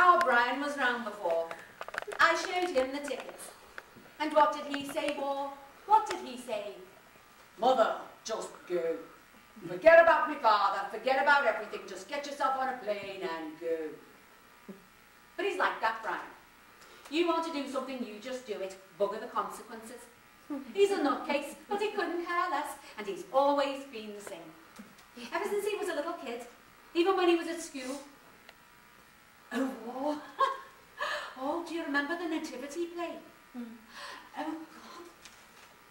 Our Brian was round before. I showed him the tickets. And what did he say, War? What did he say? Mother, just go. Forget about my father, forget about everything, just get yourself on a plane and go. But he's like that, Brian. You want to do something, you just do it. Bugger the consequences. He's a nutcase, but he couldn't care less, and he's always been the same. Ever since he was a little kid, even when he was at school. Oh, oh, do you remember the Nativity play? Oh, God.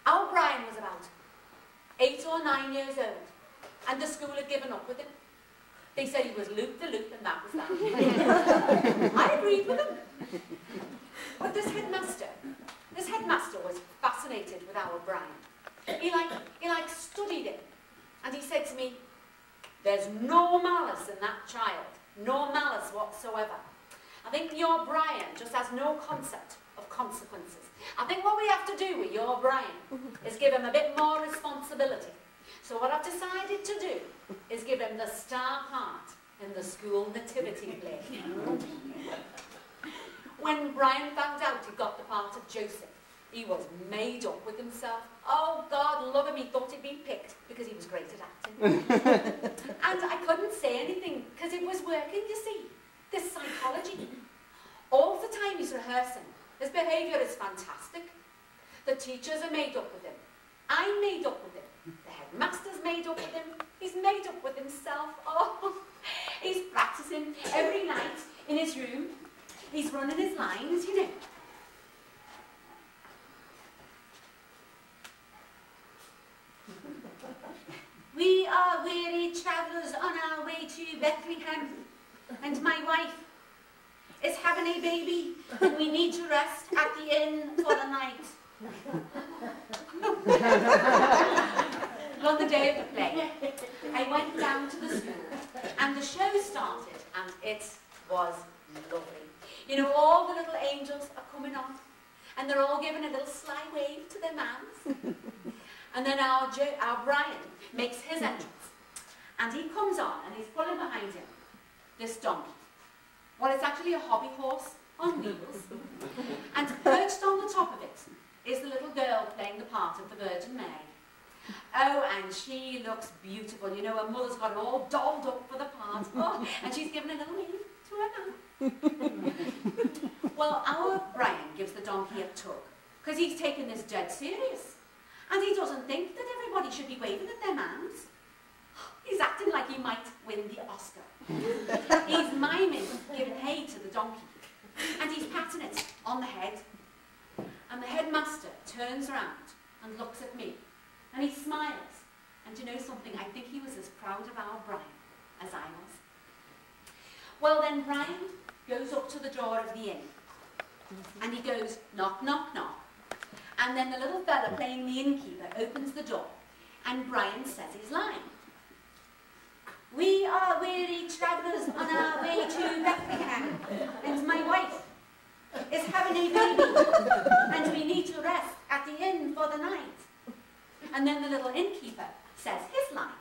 Our Brian was about 8 or 9 years old, and the school had given up with him. They said he was Luke the Loop, and that was that. I agreed with him. But this headmaster was fascinated with our Brian. He studied him, and he said to me, "There's no malice in that child, no malice whatsoever. I think your Brian just has no concept of consequences. I think what we have to do with your Brian is give him a bit more responsibility. So what I've decided to do is give him the star part in the school nativity play." When Brian found out he got the part of Joseph, he was made up with himself. Oh, God love him, he thought he'd been picked because he was great at acting. And I couldn't say anything because it was working, you see, this psychology. All the time he's rehearsing, his behaviour is fantastic. The teachers are made up with him. I'm made up with him. The headmaster's made up with him. He's made up with himself. Oh, he's practising every night in his room. He's running his lines, you know. We are weary travellers on our way to Bethlehem, and my wife is having a baby, and we need to rest at the inn for the night. On the day of the play, I went down to the school, and the show started, and it was lovely. You know, all the little angels are coming on, and they're all giving a little sly wave to their mans. And then our Brian makes his entrance, and he comes on, and he's pulling behind him this donkey. Well, it's actually a hobby horse on wheels, and perched on the top of it is the little girl playing the part of the Virgin Mary. Oh, and she looks beautiful. You know, her mother's got her all dolled up for the part. Oh, and she's giving a little wave to her man. Well, our Brian gives the donkey a tug, because he's taking this dead serious. And he doesn't think that everybody should be waving at their mans. He's acting like he might win the Oscar. He's miming giving hay to the donkey, and he's patting it on the head. And the headmaster turns around and looks at me, and he smiles. And you know something? I think he was as proud of our Brian as I was. Well, then Brian goes up to the door of the inn, and he goes, knock, knock, knock. And then the little fella playing the innkeeper opens the door, and Brian says his line. We are weary travellers on our way to Bethlehem, and my wife is having a baby, and we need to rest at the inn for the night. And then the little innkeeper says his line.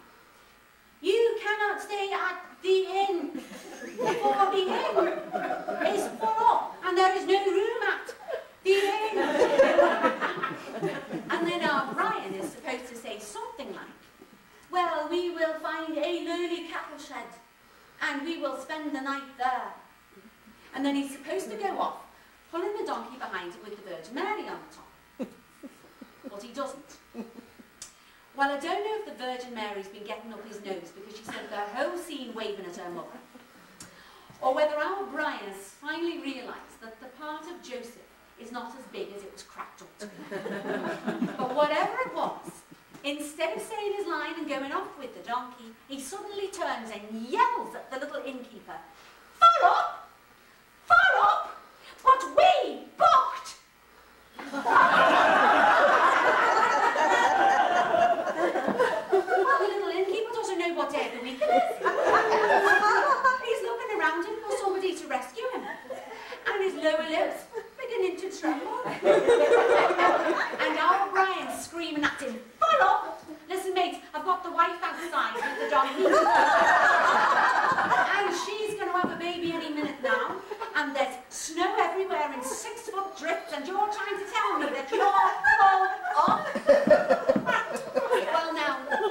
You cannot stay at the inn, for the inn is full up, and there is no room at the inn. And then our Brian is supposed to say something like, well, we will find a lowly cattle shed, and we will spend the night there. And then he's supposed to go off, pulling the donkey behind it with the Virgin Mary on the top. But he doesn't. Well, I don't know if the Virgin Mary's been getting up his nose because she spent the whole scene waving at her mother, or whether our Brian has finally realised that the part of Joseph is not as big as it was cracked up to be. But whatever it was, instead of saying his line and going off with the donkey, he suddenly turns and yells at the little innkeeper, "Far up! Far up! But we booked!" Well, the little innkeeper doesn't know what day of the week it is. He's looking around him for somebody to rescue him, and his lower lips beginning to tremble. And our Brian's screaming at him, "Far up! Listen, mate, I've got the wife outside with the donkey, and she's going to have a baby any minute now, and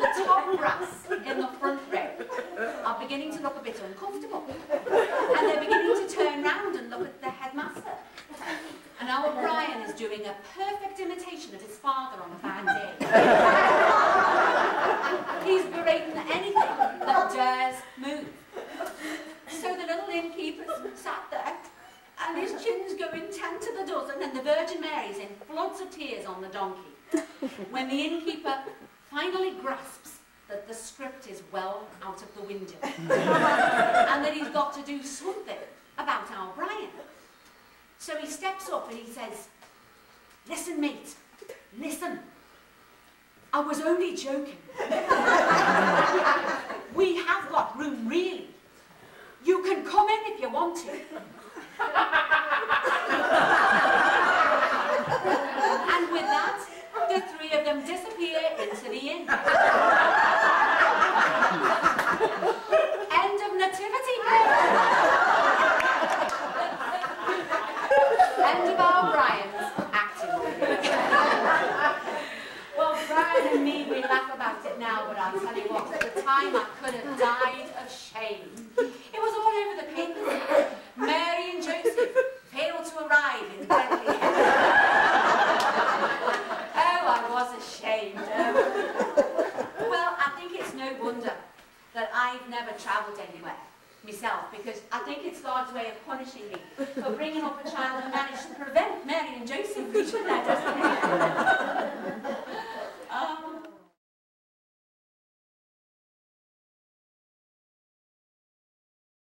the top brass in the front row are beginning to look a bit uncomfortable. And they're beginning to turn round and look at the headmaster. And our Brian is doing a perfect imitation of his father on a bad day. He's berating anything that dares move. So the little innkeeper's sat there, and his chin's going 10 to the dozen, and the Virgin Mary's in floods of tears on the donkey, when the innkeeper finally grasps that the script is well out of the window, and that he's got to do something about our Brian. So he steps up and he says, "Listen, mate, listen. I was only joking. We have got room, really. You can come in if you want to." And with that, the three of them disappear into the inn. End of Nativity. End of our Brian's acting. Well, Brian and me, we laugh about it now, but I'll tell you what, at the time I could have died of shame. It was all over the papers. Mary and Joseph failed to arrive in Bethlehem. Oh, I was ashamed. Well, I think it's no wonder that I've never travelled anywhere myself, because I think it's God's way of punishing me for bringing up a child who managed to prevent Mary and Joseph reaching their destination.